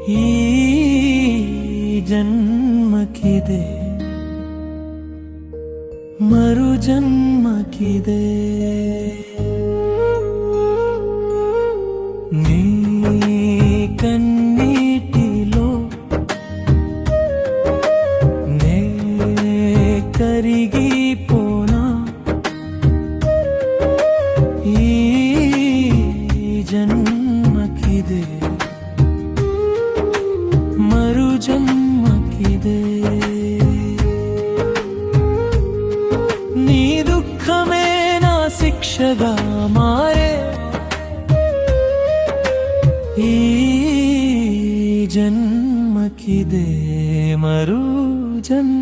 ಈ ಜನ್ಮಕ್ಕಿದೆ ಮರು ಜನ್ಮಕ್ಕಿದೆ ನೀ ಕಣ್ಣೀಟಿಲೋ నే కరిగిపోనా ఈ జన్మకిదే మరు జన్మకిదే నీ దుఃఖమే నా శిక్షగా మారే ఈ జన్మకిదే మరు జన్మ